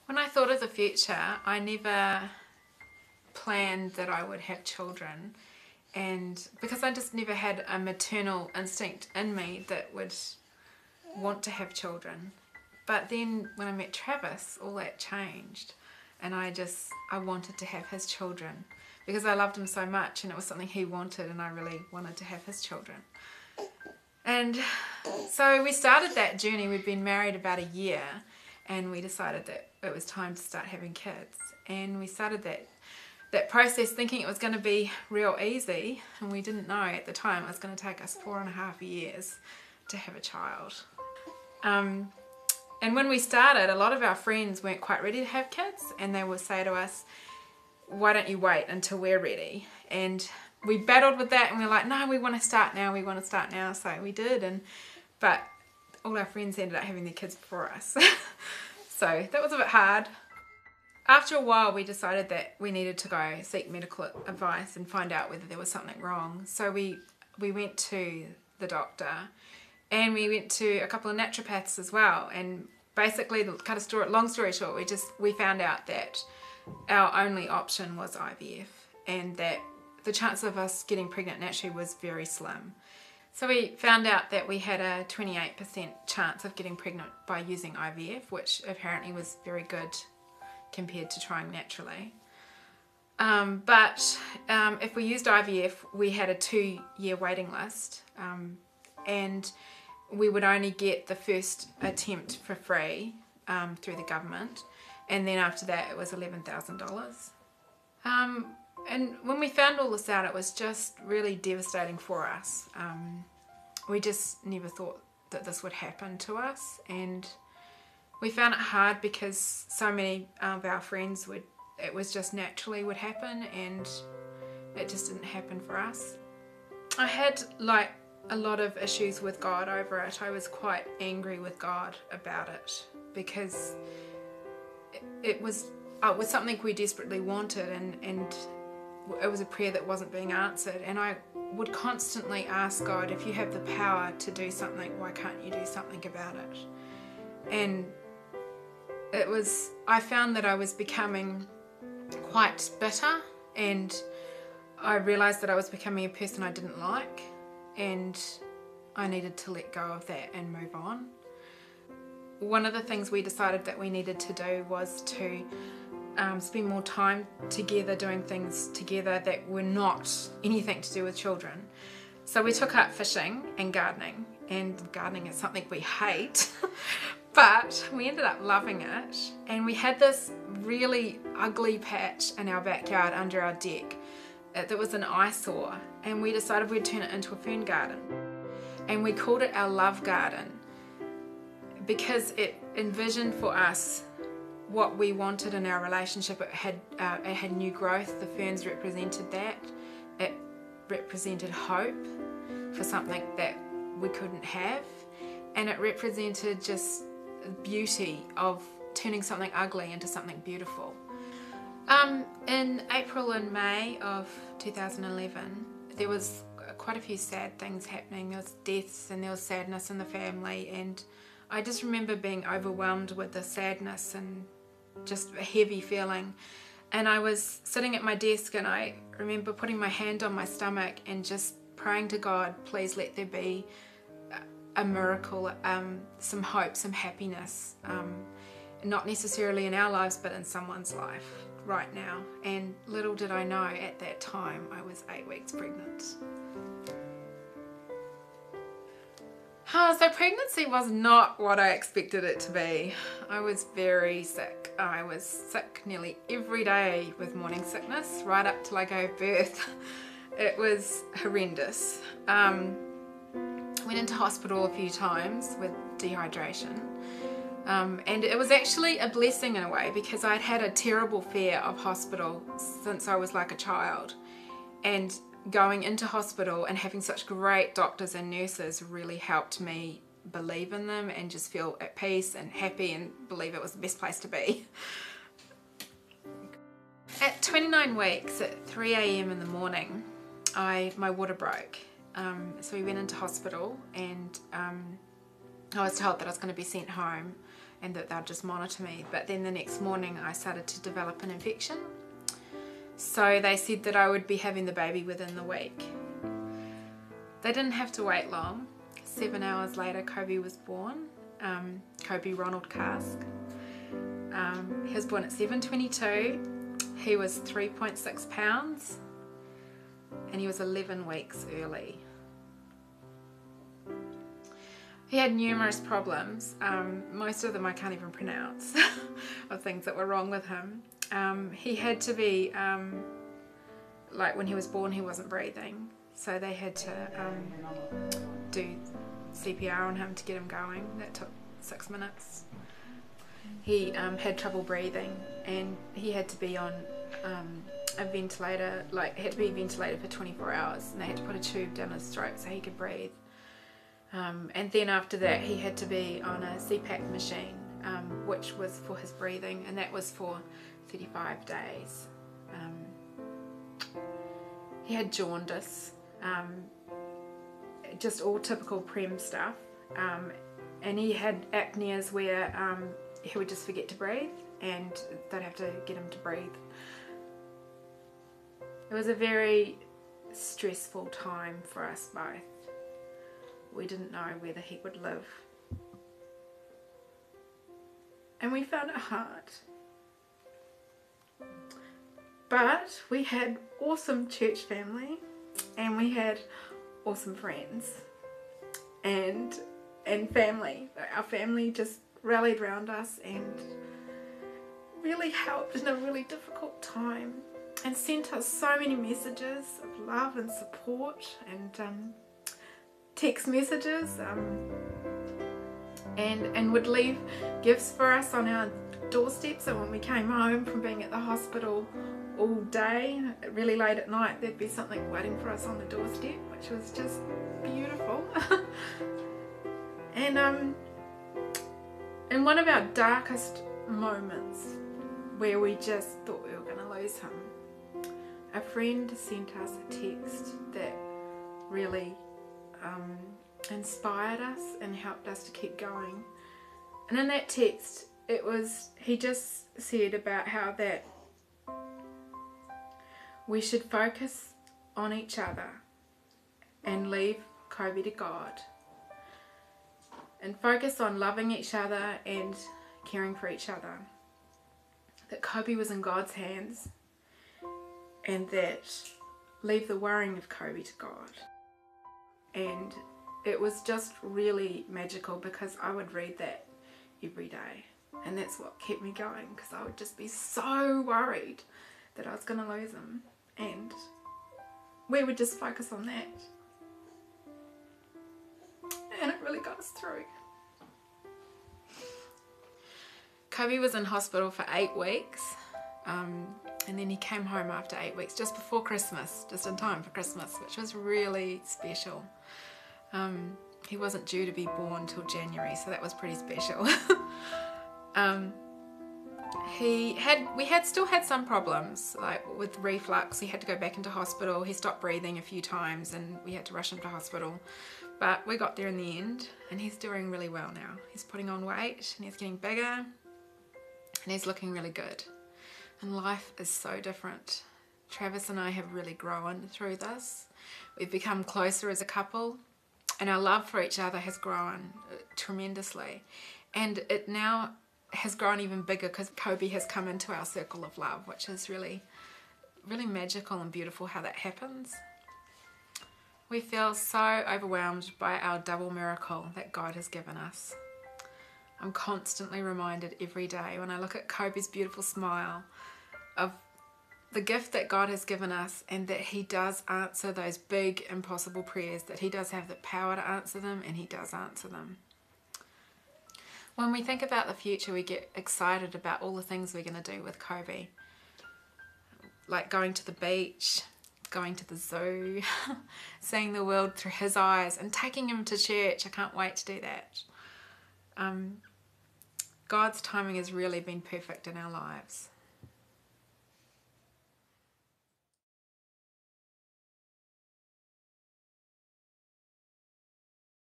When I thought of the future, I never planned that I would have children, and because I just never had a maternal instinct in me that would want to have children. But then when I met Travis, all that changed, and I wanted to have his children because I loved him so much, and it was something he wanted, and I really wanted to have his children. And so we started that journey. We'd been married about a year, and we decided that it was time to start having kids. And we started that process thinking it was going to be real easy, and we didn't know at the time it was going to take us 4.5 years to have a child. And when we started, a lot of our friends weren't quite ready to have kids, and they would say to us, why don't you wait until we're ready? And we battled with that, and we were like, no, we want to start now, so we did. But all our friends ended up having their kids before us. So that was a bit hard. After a while, we decided that we needed to go seek medical advice and find out whether there was something wrong. So we went to the doctor, and we went to a couple of naturopaths as well. And basically, long story short, we found out that our only option was IVF, and that the chance of us getting pregnant naturally was very slim. So we found out that we had a 28% chance of getting pregnant by using IVF, which apparently was very good compared to trying naturally. But if we used IVF, we had a 2-year waiting list, and we would only get the first attempt for free through the government, and then after that it was $11,000. And when we found all this out, it was just really devastating for us. We just never thought that this would happen to us, and we found it hard because so many of our friends it was just naturally would happen, and it just didn't happen for us. I had like a lot of issues with God over it. I was quite angry with God about it because it was something we desperately wanted, and it was a prayer that wasn't being answered. And I would constantly ask God, if you have the power to do something, why can't you do something about it? And I found that I was becoming quite bitter, and I realised that I was becoming a person I didn't like, and I needed to let go of that and move on. One of the things we decided that we needed to do was to spend more time together doing things together that were not anything to do with children. So we took up fishing and gardening, and gardening is something we hate, but we ended up loving it. And we had this really ugly patch in our backyard under our deck that was an eyesore, and we decided we'd turn it into a fern garden. And we called it our love garden because it envisioned for us what we wanted in our relationship. It had new growth. The ferns represented that. It represented hope for something that we couldn't have, and it represented just beauty of turning something ugly into something beautiful. In April and May of 2011, there was quite a few sad things happening. There was deaths and there was sadness in the family, and I just remember being overwhelmed with the sadness and just a heavy feeling. And I was sitting at my desk, and I remember putting my hand on my stomach and just praying to God, please let there be a miracle, some hope, some happiness, not necessarily in our lives but in someone's life right now. And little did I know at that time I was 8 weeks pregnant. So pregnancy was not what I expected it to be. I was very sick. I was sick nearly every day with morning sickness right up till I gave birth. It was horrendous. Went into hospital a few times with dehydration. And it was actually a blessing in a way, because I'd had a terrible fear of hospital since I was like a child. And going into hospital and having such great doctors and nurses really helped me believe in them and just feel at peace and happy and believe it was the best place to be. At 29 weeks, at 3 AM in the morning, my water broke. So we went into hospital, and I was told that I was going to be sent home. and that they'd just monitor me. But then the next morning I started to develop an infection. So they said that I would be having the baby within the week. They didn't have to wait long. 7 hours later, Kobe was born. Kobe Ronald Cask. He was born at 7:22. He was 3.6 pounds and he was 11 weeks early. He had numerous problems, most of them I can't even pronounce, of things that were wrong with him. He had to be, like when he was born he wasn't breathing, so they had to do CPR on him to get him going. That took 6 minutes. He had trouble breathing and he had to be on a ventilator, like had to be ventilated for 24 hours, and they had to put a tube down his throat so he could breathe. And then after that he had to be on a CPAP machine, which was for his breathing, and that was for 35 days. He had jaundice, just all typical prem stuff, and he had apneas where he would just forget to breathe and they'd have to get him to breathe. It was a very stressful time for us both. We didn't know whether he would live, and we found it hard. But we had awesome church family, and we had awesome friends and family. Our family just rallied around us and really helped in a really difficult time, and sent us so many messages of love and support, and text messages, and would leave gifts for us on our doorstep. So when we came home from being at the hospital all day, really late at night, there'd be something waiting for us on the doorstep, which was just beautiful. And in one of our darkest moments, where we just thought we were going to lose him, a friend sent us a text that really inspired us and helped us to keep going. And in that text, he just said about how that we should focus on each other and leave Kobe to God, and focus on loving each other and caring for each other. That Kobe was in God's hands, and that leave the worrying of Kobe to God. And it was just really magical, because I would read that every day, and that's what kept me going, because I would just be so worried that I was going to lose him, and we would just focus on that, and it really got us through. Kobe was in hospital for 8 weeks, and then he came home after 8 weeks, just before Christmas, just in time for Christmas, which was really special. He wasn't due to be born till January, so that was pretty special. We still had some problems, like with reflux. He had to go back into hospital. He stopped breathing a few times and we had to rush him to hospital, but we got there in the end, and he's doing really well now. He's putting on weight and he's getting bigger, and he's looking really good, and life is so different. Travis and I have really grown through this. We've become closer as a couple, and our love for each other has grown tremendously, and it now has grown even bigger because Kobe has come into our circle of love, which is really, really magical and beautiful how that happens. We feel so overwhelmed by our double miracle that God has given us. I'm constantly reminded every day when I look at Kobe's beautiful smile of the gift that God has given us, and that he does answer those big impossible prayers, that he does have the power to answer them, and he does answer them. When we think about the future, we get excited about all the things we're going to do with Kobe, like going to the beach, going to the zoo, seeing the world through his eyes, and taking him to church. I can't wait to do that. God's timing has really been perfect in our lives.